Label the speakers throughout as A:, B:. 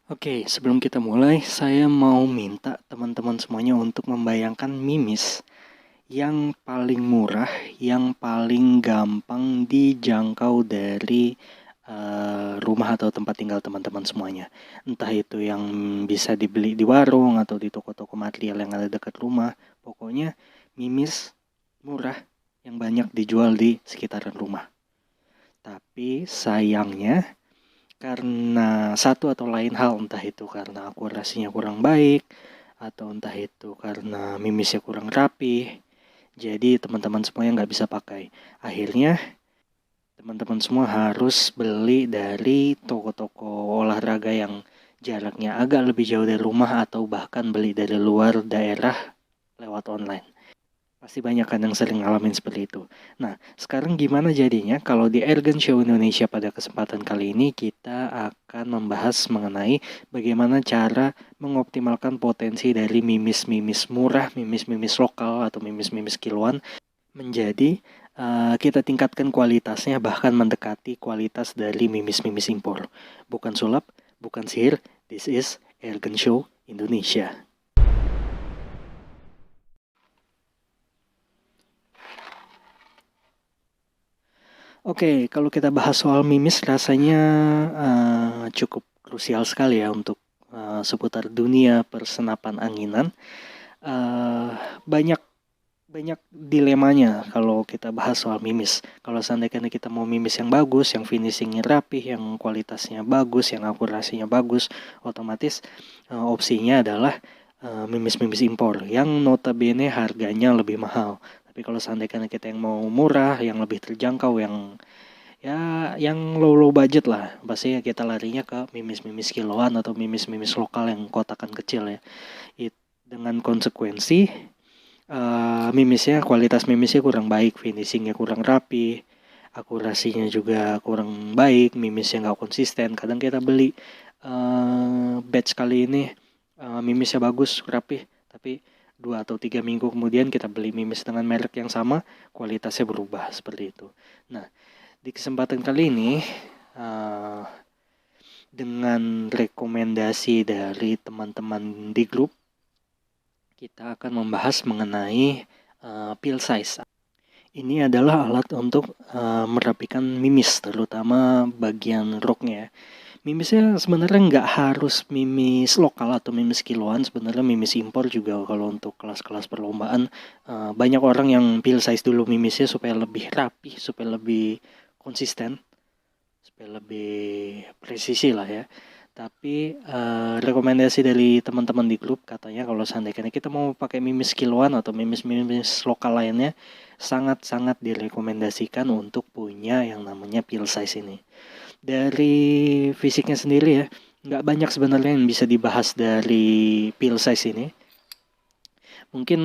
A: Oke, sebelum kita mulai, saya mau minta teman-teman semuanya untuk membayangkan mimis yang paling murah, yang paling gampang dijangkau dari rumah atau tempat tinggal teman-teman semuanya. Entah itu yang bisa dibeli di warung atau di toko-toko material yang ada dekat rumah. Pokoknya mimis murah yang banyak dijual di sekitaran rumah. Tapi sayangnya karena satu atau lain hal, entah itu karena akurasinya kurang baik atau entah itu karena mimisnya kurang rapi, jadi teman-teman semuanya nggak bisa pakai. Akhirnya teman-teman semua harus beli dari toko-toko olahraga yang jaraknya agak lebih jauh dari rumah atau bahkan beli dari luar daerah lewat online. Pasti banyak kan yang sering ngalamin seperti itu. Nah, sekarang gimana jadinya kalau di Ergen Show Indonesia pada kesempatan kali ini kita akan membahas mengenai bagaimana cara mengoptimalkan potensi dari mimis-mimis murah, mimis-mimis lokal atau mimis-mimis kiloan menjadi kita tingkatkan kualitasnya bahkan mendekati kualitas dari mimis-mimis impor. Bukan sulap, bukan sihir, this is Ergen Show Indonesia. Oke, kalau kita bahas soal mimis rasanya cukup krusial sekali ya untuk seputar dunia persenapan anginan. Uh, banyak banyak dilemanya kalau kita bahas soal mimis. Kalau seandainya kita mau mimis yang bagus, yang finishingnya rapih, yang kualitasnya bagus, yang akurasinya bagus, otomatis opsinya adalah mimis-mimis impor yang notabene harganya lebih mahal. Tapi kalau seandainya kita yang mau murah, yang lebih terjangkau, yang low budget lah, pasti kita larinya ke mimis-mimis kiloan atau mimis-mimis lokal yang kotakan kecil ya. Dengan konsekuensi mimisnya, kualitas mimisnya kurang baik, finishingnya kurang rapi, akurasinya juga kurang baik, mimisnya nggak konsisten. Kadang kita beli batch kali ini mimisnya bagus, rapi, tapi 2 atau 3 minggu kemudian kita beli mimis dengan merek yang sama, kualitasnya berubah seperti itu. Nah, di kesempatan kali ini dengan rekomendasi dari teman-teman di grup, kita akan membahas mengenai peel size. Ini adalah alat untuk merapikan mimis, terutama bagian roknya. Mimisnya sebenarnya nggak harus mimis lokal atau mimis kiloan, sebenarnya mimis impor juga kalau untuk kelas-kelas perlombaan banyak orang yang peel size dulu mimisnya supaya lebih rapi, supaya lebih konsisten, supaya lebih presisi lah ya. Tapi rekomendasi dari teman-teman di grup katanya kalau seandainya kita mau pakai mimis kiloan atau mimis-mimis lokal lainnya, sangat-sangat direkomendasikan untuk punya yang namanya peel size ini. Dari fisiknya sendiri ya, nggak banyak sebenarnya yang bisa dibahas dari peel size ini. Mungkin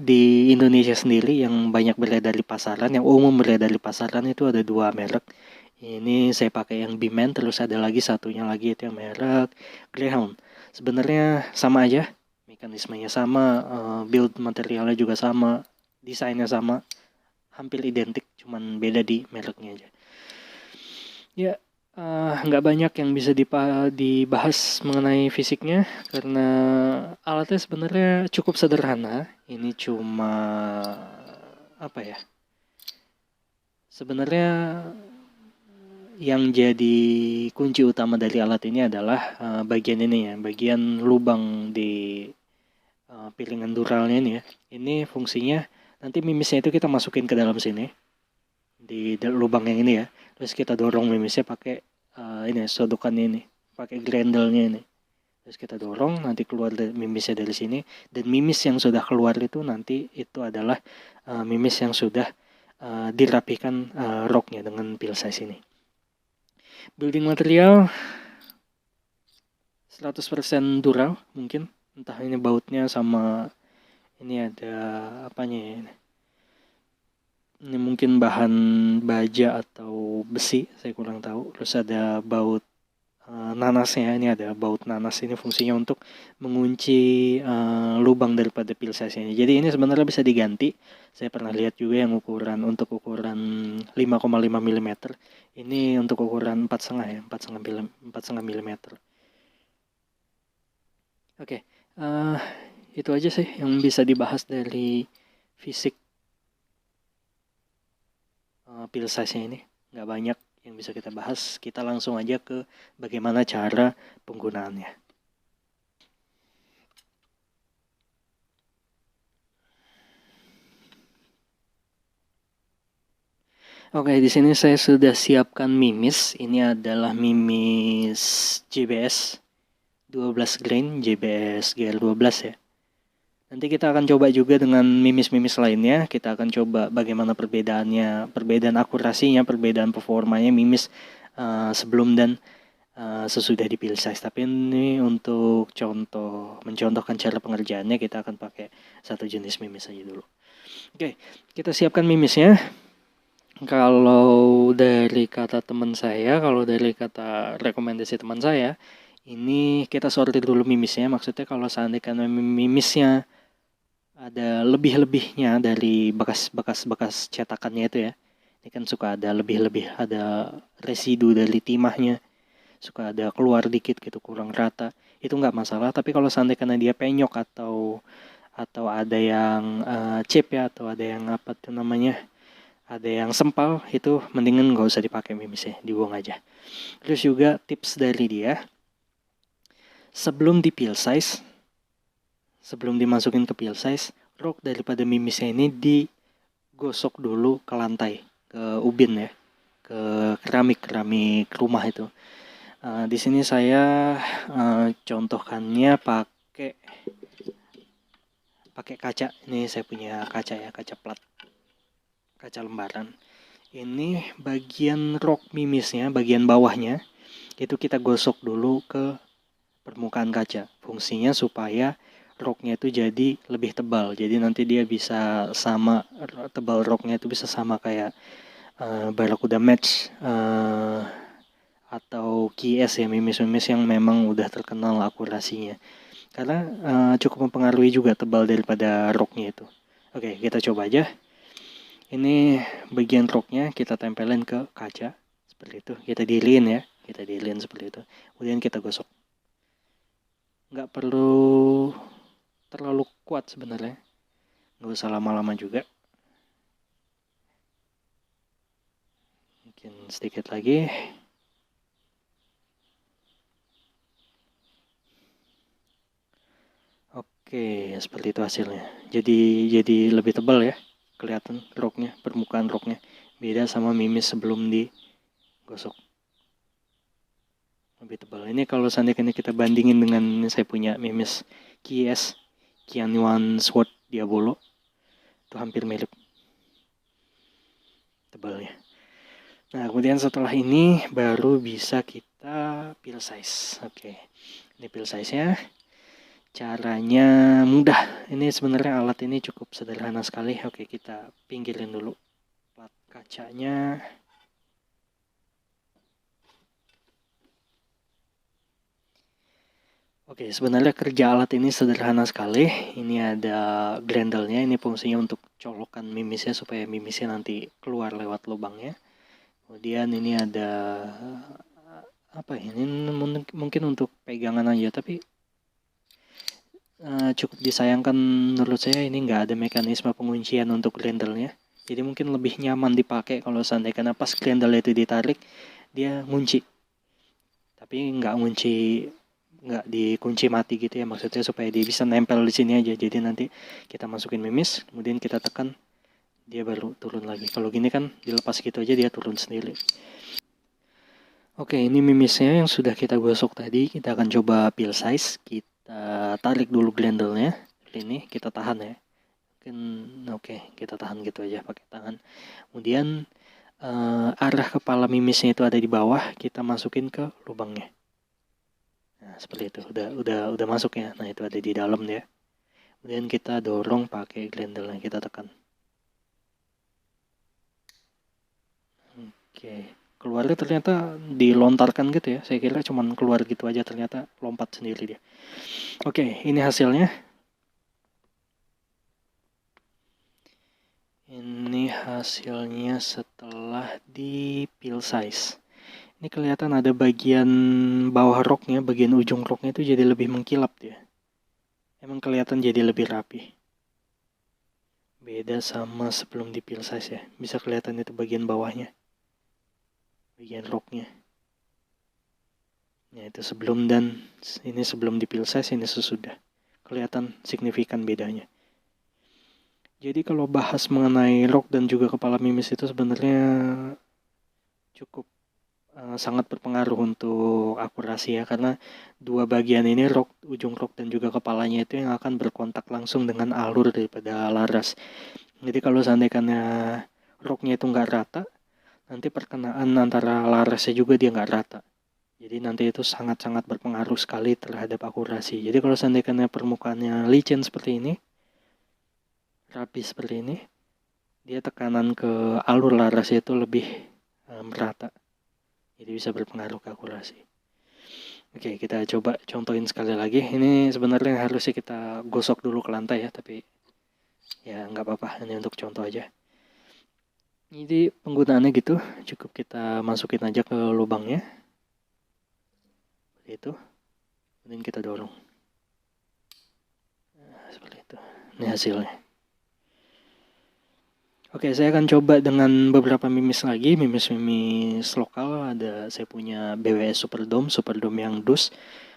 A: di Indonesia sendiri yang banyak beredar di pasaran, yang umum beredar di pasaran itu ada 2 merek. Ini saya pakai yang B-Man, terus ada lagi satunya lagi itu yang merek Greyhound. Sebenarnya sama aja, mekanismenya sama, build materialnya juga sama, desainnya sama, hampir identik, cuman beda di mereknya aja. Ya, nggak banyak yang bisa dibahas mengenai fisiknya karena alatnya sebenarnya cukup sederhana. Ini cuma apa ya? Sebenarnya yang jadi kunci utama dari alat ini adalah bagian ini ya, bagian lubang di piringan duralnya ini ya. Ini fungsinya nanti mimisnya itu kita masukin ke dalam sini di lubang yang ini ya. Terus kita dorong mimisnya pakai ini sodokannya ini, pakai grendelnya ini. Terus kita dorong, nanti keluar mimisnya dari sini. Dan mimis yang sudah keluar itu nanti itu adalah mimis yang sudah dirapikan roknya dengan peel size ini. Building material 100% dural mungkin. Entah ini bautnya sama ini ada apanya ya ini. Ini mungkin bahan baja atau besi, saya kurang tahu. Terus ada baut nanasnya, ini ada baut nanas, ini fungsinya untuk mengunci lubang daripada peel size ini. Jadi ini sebenarnya bisa diganti. Saya pernah lihat juga yang untuk ukuran 5,5 mm. Ini untuk ukuran 4,5 ya, 4,5 mm. Oke, itu aja sih yang bisa dibahas dari fisik peel size-nya ini. Nggak banyak yang bisa kita bahas. Kita langsung aja ke bagaimana cara penggunaannya. Oke, di sini saya sudah siapkan mimis. Ini adalah mimis JBS 12 grain, JBS GL12 ya. Nanti kita akan coba juga dengan mimis-mimis lainnya. Kita akan coba bagaimana perbedaannya, perbedaan akurasinya, perbedaan performanya mimis sebelum dan sesudah di peel size. Tapi ini untuk mencontohkan cara pengerjaannya, kita akan pakai satu jenis mimis aja dulu. Oke, kita siapkan mimisnya. Kalau dari kata teman saya, kalau dari kata rekomendasi teman saya, ini kita sortir dulu mimisnya. Maksudnya kalau seandainya mimisnya ada lebih-lebihnya dari bekas cetakannya itu ya. Ini kan suka ada lebih-lebih, ada residu dari timahnya. Suka ada keluar dikit gitu, kurang rata. Itu nggak masalah, tapi kalau seandainya dia penyok atau ada yang chip ya, atau ada yang apa tuh namanya, ada yang sempal, itu mendingan nggak usah dipakai mimisnya, dibuang aja. Terus juga tips dari dia, sebelum di peel size, sebelum dimasukin ke peel size, rok daripada mimisnya ini digosok dulu ke lantai, ke ubin ya, ke keramik rumah itu. Di sini saya contohkannya pakai kaca. Ini saya punya kaca ya, kaca plat, kaca lembaran. Ini bagian rok mimisnya, bagian bawahnya, itu kita gosok dulu ke permukaan kaca. Fungsinya supaya roknya itu jadi lebih tebal. Jadi nanti dia bisa sama, tebal roknya itu bisa sama kayak Barakuda Match atau KS ya, mimis-mimis yang memang udah terkenal akurasinya. Karena cukup mempengaruhi juga tebal daripada roknya itu. Oke, kita coba aja. Ini bagian roknya kita tempelin ke kaca seperti itu. Kita dilin ya, kita dilin seperti itu. Kemudian kita gosok. Nggak perlu terlalu kuat sebenarnya. Nggak usah lama-lama juga. Mungkin sedikit lagi. Oke, seperti itu hasilnya. Jadi lebih tebal ya. Kelihatan roknya, permukaan roknya. Beda sama mimis sebelum digosok. Lebih tebal. Ini kalau seandainya kita bandingin dengan saya punya mimis KS, Kianyuan Sword Diabolo, itu hampir mirip tebalnya. Nah, kemudian setelah ini baru bisa kita peel size. Oke, ini peel size-nya. Caranya mudah. Ini sebenarnya alat ini cukup sederhana sekali. Oke, kita pinggirin dulu plat kacanya. Oke, sebenarnya kerja alat ini sederhana sekali. Ini ada grendelnya, ini fungsinya untuk colokan mimisnya supaya mimisnya nanti keluar lewat lubangnya. Kemudian ini ada apa ya? Ini mungkin untuk pegangan aja, tapi cukup disayangkan menurut saya ini nggak ada mekanisme penguncian untuk grendelnya. Jadi mungkin lebih nyaman dipakai kalau seandainya pas grendel itu ditarik, dia ngunci. Tapi nggak dikunci mati gitu ya, maksudnya supaya dia bisa nempel di sini aja. Jadi nanti kita masukin mimis, kemudian kita tekan, dia baru turun lagi. Kalau gini kan dilepas gitu aja dia turun sendiri. Oke, ini mimisnya yang sudah kita gosok tadi. Kita akan coba peel size. Kita tarik dulu grendelnya. Ini kita tahan ya. Oke, kita tahan gitu aja pakai tangan. Kemudian arah kepala mimisnya itu ada di bawah. Kita masukin ke lubangnya. Nah, seperti itu. Udah masuk ya. Nah, itu ada di dalam ya. Kemudian kita dorong pakai grendelnya. Kita tekan. Oke. Keluarnya ternyata dilontarkan gitu ya. Saya kira cuman keluar gitu aja, ternyata lompat sendiri dia. Oke, ini hasilnya. Ini hasilnya setelah di peel size. Ini kelihatan ada bagian bawah roknya, bagian ujung roknya itu jadi lebih mengkilap dia. emang kelihatan jadi lebih rapi. Beda sama sebelum di peel size ya. Bisa kelihatan itu bagian bawahnya, bagian rocknya. Ya itu sebelum dan ini sebelum di peel size, ini sesudah. Kelihatan signifikan bedanya. Jadi kalau bahas mengenai rock dan juga kepala mimis itu sebenarnya cukup sangat berpengaruh untuk akurasi ya, karena dua bagian ini ujung rock dan juga kepalanya itu yang akan berkontak langsung dengan alur daripada laras. Jadi kalau seandainya rocknya itu nggak rata, nanti perkenaan antara larasnya juga dia nggak rata. Jadi nanti itu sangat-sangat berpengaruh sekali terhadap akurasi. Jadi kalau seandainya permukaannya licin seperti ini, rapi seperti ini, dia tekanan ke alur larasnya itu lebih merata. Jadi bisa berpengaruh ke akurasi. Oke, kita coba contohin sekali lagi. Ini sebenarnya harusnya kita gosok dulu ke lantai ya, tapi ya nggak apa-apa, ini untuk contoh aja. Jadi penggunaannya gitu, cukup kita masukin aja ke lubangnya. Seperti itu. Kemudian kita dorong. Nah, seperti itu. Ini hasilnya. Oke, saya akan coba dengan beberapa mimis lagi, mimis lokal. Saya punya BWS Superdome yang dus.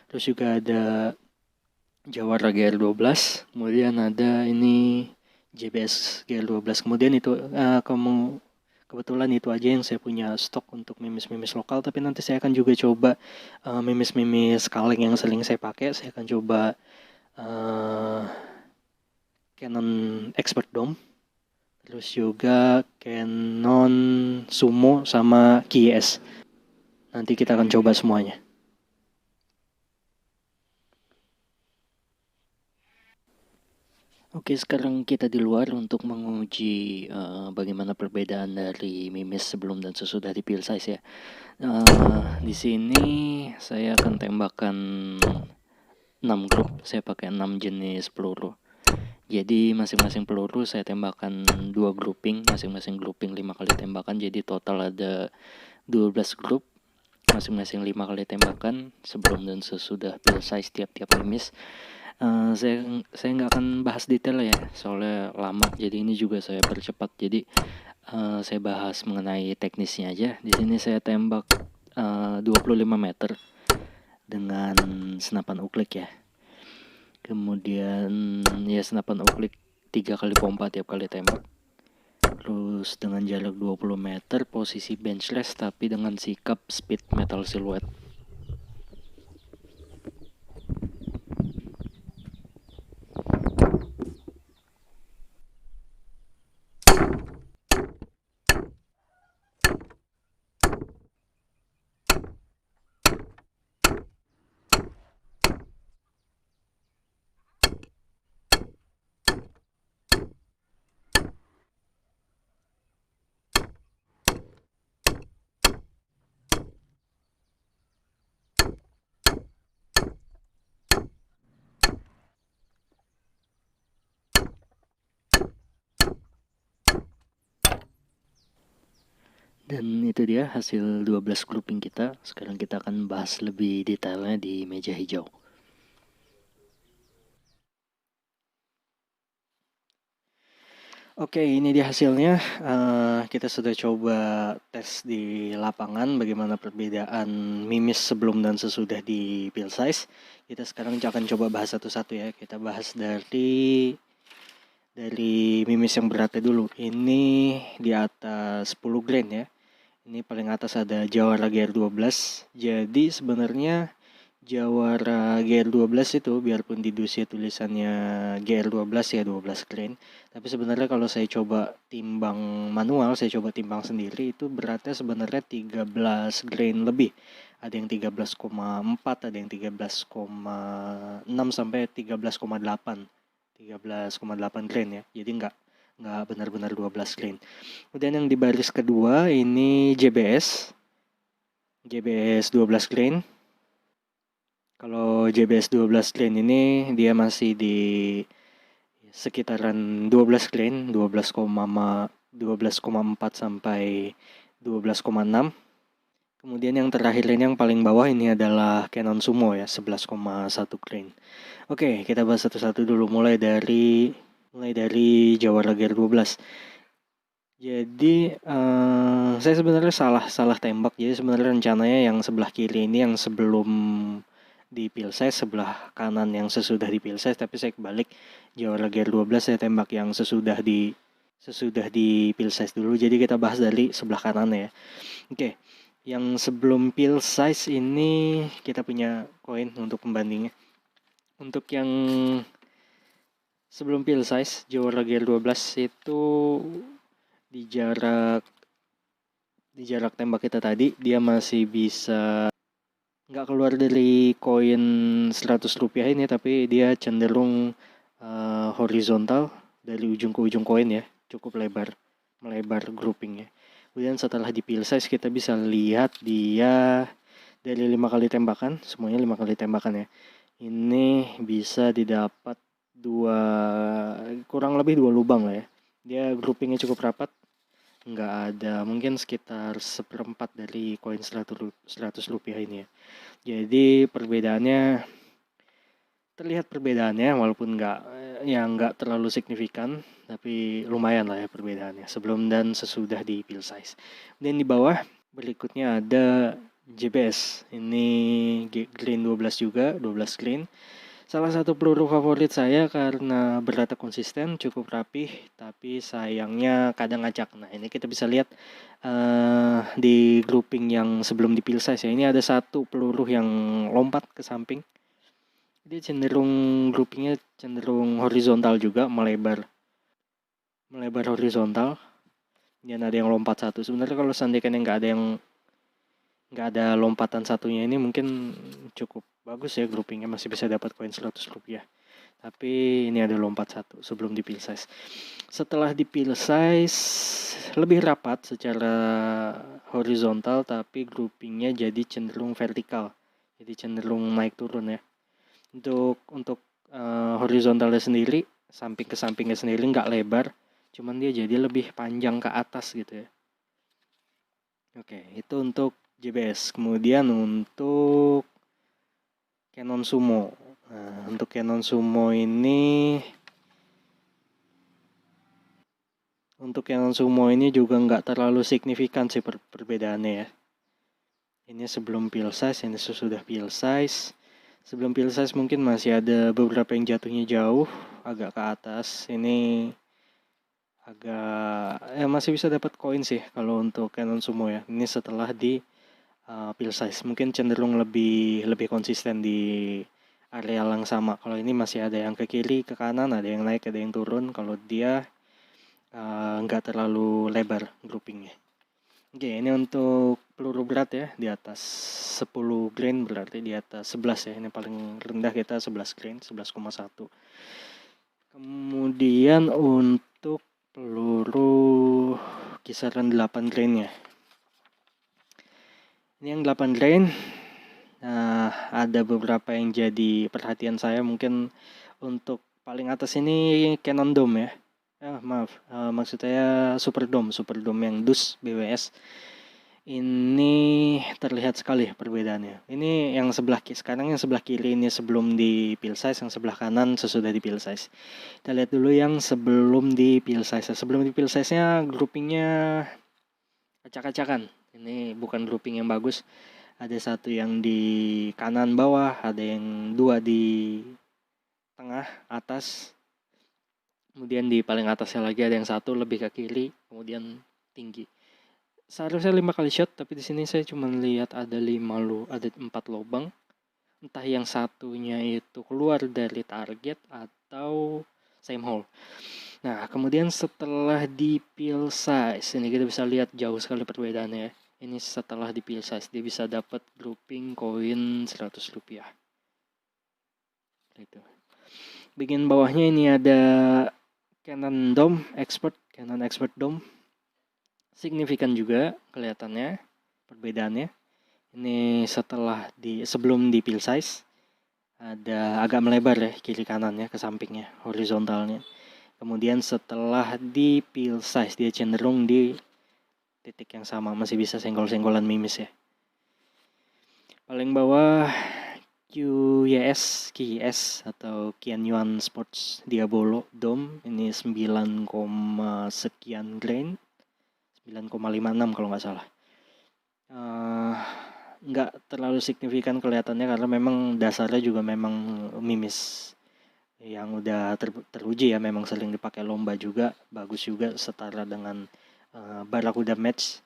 A: Terus juga ada Jawara GR12. Kemudian ada ini JBS GR12. Kemudian itu kebetulan itu aja yang saya punya stok untuk mimis-mimis lokal. Tapi nanti saya akan juga coba mimis-mimis kaleng yang sering saya pakai. Saya akan coba Canon Expert Dome. Terus juga Canon Sumo sama KS. Nanti kita akan coba semuanya. Oke, sekarang kita di luar untuk menguji bagaimana perbedaan dari mimis sebelum dan sesudah di peel size ya. Di sini saya akan tembakan 6 grup. Saya pakai 6 jenis peluru. Jadi masing-masing peluru saya tembakan 2 grouping, masing-masing grouping 5 kali tembakan. Jadi total ada 12 grup, masing-masing 5 kali tembakan sebelum dan sesudah peel size tiap-tiap mimis. Saya nggak akan bahas detail ya, soalnya lama. Jadi ini juga saya percepat. Jadi saya bahas mengenai teknisnya aja. Di sini saya tembak 25 meter dengan senapan uklik ya. Kemudian ya senapan uklik 3 kali pompa tiap kali tembak. Terus dengan jarak 20 meter posisi benchless tapi dengan sikap speed metal silhouette. Dan itu dia hasil 12 grouping kita. Sekarang kita akan bahas lebih detailnya di meja hijau. Oke, ini dia hasilnya. Kita sudah coba tes di lapangan bagaimana perbedaan mimis sebelum dan sesudah di peel size. Kita sekarang akan coba bahas satu-satu ya. Kita bahas dari mimis yang beratnya dulu. Ini di atas 10 grain ya. Ini paling atas ada Jawara GR12. Jadi sebenarnya Jawara GR12 itu biarpun di dusnya tulisannya GR12 ya 12 grain. Tapi sebenarnya kalau saya coba timbang manual, saya coba timbang sendiri, itu beratnya sebenarnya 13 grain lebih. Ada yang 13,4, ada yang 13,6 sampai 13,8. 13,8 grain ya. Jadi nggak benar-benar 12 grain. Kemudian yang di baris kedua ini JBS 12 grain. Kalau JBS 12 grain ini dia masih di sekitaran 12 grain, 12,4 sampai 12,6. Kemudian yang terakhir ini yang paling bawah ini adalah Canon Sumo ya, 11,1 grain. Oke, kita bahas satu-satu dulu mulai dari Jawara Gear 12. Jadi saya sebenarnya salah tembak. Jadi sebenarnya rencananya yang sebelah kiri ini yang sebelum di peel size, sebelah kanan yang sesudah di peel size, tapi saya kebalik. Jawara Gear 12 saya tembak yang sesudah di peel size dulu. Jadi kita bahas dari sebelah kanan ya. Oke. Yang sebelum peel size ini kita punya koin untuk pembandingnya. Untuk yang sebelum peel size, Jawara Gear 12 itu di jarak tembak kita tadi, dia masih bisa nggak keluar dari koin 100 rupiah ini, tapi dia cenderung horizontal dari ujung ke ujung koin ya, cukup melebar groupingnya. Kemudian setelah di peel size kita bisa lihat dia dari 5 kali tembakan, semuanya 5 kali tembakan ya. Ini bisa didapat kurang lebih 2 lubang lah ya. Dia groupingnya cukup rapat, nggak ada, mungkin sekitar 1/4 dari koin 100 rupiah ini ya. Jadi terlihat perbedaannya walaupun nggak terlalu signifikan, tapi lumayan lah ya perbedaannya sebelum dan sesudah di peel size. Dan di bawah berikutnya ada JBS, ini grain 12 juga, 12 grain. Salah satu peluru favorit saya karena beratnya konsisten, cukup rapih, tapi sayangnya kadang ngacak. Nah ini kita bisa lihat di grouping yang sebelum di peel size ya. Ini ada satu peluru yang lompat ke samping. Dia groupingnya cenderung horizontal juga, melebar horizontal. Dan ada yang lompat satu. Sebenarnya kalau seandainya nggak ada lompatan satunya ini mungkin cukup bagus ya groupingnya, masih bisa dapat koin 100 rupiah. Tapi ini ada lompat satu sebelum di peel size. Setelah di peel size lebih rapat secara horizontal, tapi groupingnya jadi cenderung vertikal. Jadi cenderung naik turun ya. Untuk horizontalnya sendiri, samping ke sampingnya sendiri nggak lebar, cuman dia jadi lebih panjang ke atas gitu ya. Oke, itu untuk JBS. Kemudian untuk Canon Sumo. Nah, untuk Canon Sumo ini juga nggak terlalu signifikan sih perbedaannya ya. Ini sebelum peel size, ini sesudah peel size. Sebelum peel size mungkin masih ada beberapa yang jatuhnya jauh, agak ke atas. Ini agak masih bisa dapat koin sih kalau untuk Canon Sumo ya. Ini setelah di peel size mungkin cenderung lebih konsisten di area yang sama. Kalau ini masih ada yang ke kiri, ke kanan, ada yang naik, ada yang turun. Kalau dia nggak terlalu lebar groupingnya. Oke, ini untuk peluru berat ya, di atas 10 grain, berarti di atas 11 ya. Ini paling rendah kita 11 grain, 11,1. Kemudian untuk peluru kisaran 8 grain ya. Ini yang 8 grain. Nah, ada beberapa yang jadi perhatian saya. Mungkin untuk paling atas ini Canon Dome ya. Maksud saya Super Dome yang dus BWS. Ini terlihat sekali perbedaannya. Ini yang sekarang yang sebelah kiri ini sebelum di peel size, yang sebelah kanan sesudah di peel size. Kita lihat dulu yang sebelum di peel size. Sebelum di peel size-nya groupingnya acak-acakan. Ini bukan grouping yang bagus. Ada satu yang di kanan bawah, ada yang 2 di tengah atas. Kemudian di paling atasnya lagi ada yang 1 lebih ke kiri, kemudian tinggi. Seharusnya 5 kali shot, tapi di sini saya cuma lihat ada 4 lubang. Entah yang satunya itu keluar dari target atau same hole. Nah, kemudian setelah di peel size, ini kita bisa lihat jauh sekali perbedaannya. Ini setelah di peel size, dia bisa dapat grouping koin 100 rupiah. Gitu. Bagian bawahnya ini ada Canon Expert Dome. Signifikan juga kelihatannya perbedaannya. Ini sebelum di peel size ada agak melebar ya kiri kanannya ke sampingnya, horizontalnya. Kemudian setelah di peel size dia cenderung di titik yang sama, masih bisa senggol-senggolan mimis ya. Paling bawah QYS atau Qianyuan Sports Diabolo Dome ini 9, sekian grain, 9,56 kalau nggak salah. Nggak terlalu signifikan kelihatannya karena memang dasarnya juga memang mimis yang udah teruji ya, memang sering dipakai lomba juga, bagus juga, setara dengan Barakuda Match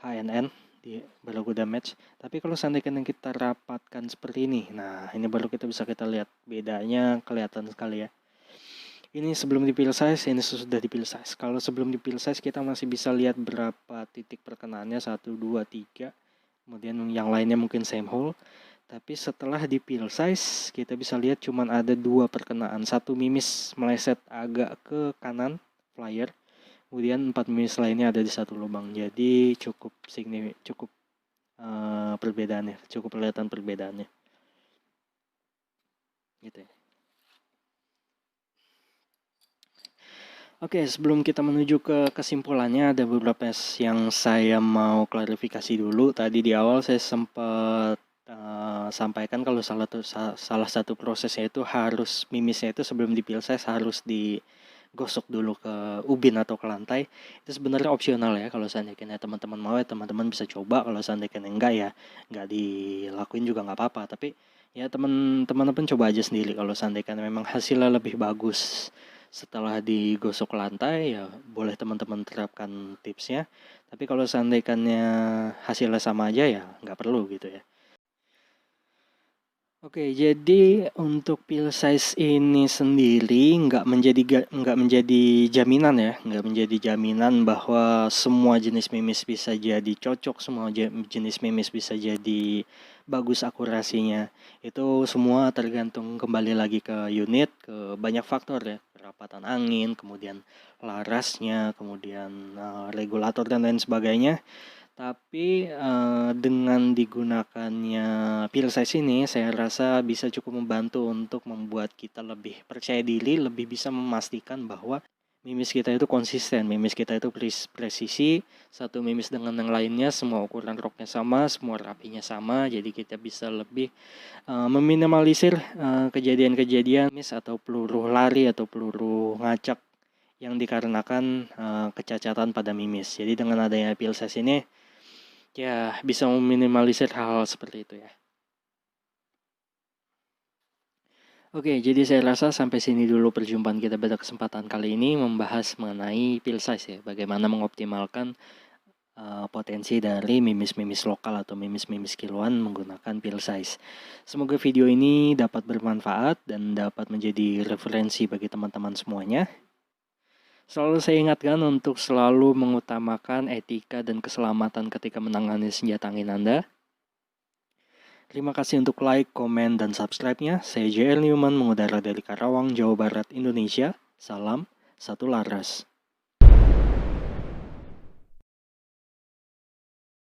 A: HNN di Barakuda Match. Tapi kalau seandainya kita rapatkan seperti ini, nah ini baru kita lihat bedanya, kelihatan sekali ya. Ini sebelum dipil size, ini sudah dipil size. Kalau sebelum dipil size kita masih bisa lihat berapa titik perkenaannya, 1, 2, 3. Kemudian yang lainnya mungkin same hole. Tapi setelah dipil size kita bisa lihat cuman ada 2 perkenaan. 1 mimis meleset agak ke kanan flyer. Kemudian 4 mimis lainnya ada di 1 lubang. Jadi cukup perbedaannya, cukup kelihatan perbedaannya. Gitu ya. Oke, sebelum kita menuju ke kesimpulannya, ada beberapa yang saya mau klarifikasi dulu. Tadi di awal saya sempat sampaikan kalau salah satu prosesnya itu harus mimisnya itu sebelum dipil size harus digosok dulu ke ubin atau ke lantai. Itu sebenarnya opsional ya, kalau seandainya teman-teman mau ya teman-teman bisa coba. Kalau seandainya enggak ya enggak dilakuin juga nggak apa-apa. Tapi ya teman-teman coba aja sendiri. Kalau seandainya memang hasilnya lebih bagus setelah digosok lantai, ya boleh teman-teman terapkan tipsnya. Tapi kalau seandainya hasilnya sama aja ya nggak perlu gitu ya. Oke, jadi untuk pil size ini sendiri nggak menjadi jaminan ya, nggak menjadi jaminan bahwa semua jenis mimis bisa jadi cocok, semua jenis mimis bisa jadi bagus akurasinya. Itu semua tergantung kembali lagi ke unit, ke banyak faktor ya, kerapatan angin, kemudian larasnya, kemudian regulator dan lain sebagainya. Tapi dengan digunakannya pil size ini, saya rasa bisa cukup membantu untuk membuat kita lebih percaya diri, lebih bisa memastikan bahwa mimis kita itu konsisten, mimis kita itu presisi, satu mimis dengan yang lainnya, semua ukuran roknya sama, semua rapinya sama, jadi kita bisa lebih meminimalisir kejadian-kejadian miss atau peluru lari atau peluru ngacak yang dikarenakan kecacatan pada mimis. Jadi dengan adanya pil size ini, ya bisa meminimalisir hal-hal seperti itu ya. Oke, jadi saya rasa sampai sini dulu perjumpaan kita pada kesempatan kali ini membahas mengenai pil size ya, bagaimana mengoptimalkan potensi dari mimis-mimis lokal atau mimis-mimis kiloan menggunakan pil size. Semoga video ini dapat bermanfaat dan dapat menjadi referensi bagi teman-teman semuanya. Selalu saya ingatkan untuk selalu mengutamakan etika dan keselamatan ketika menangani senjata angin Anda. Terima kasih untuk like, komen, dan subscribe-nya. Saya JL Newman mengudara dari Karawang, Jawa Barat, Indonesia. Salam, satu laras.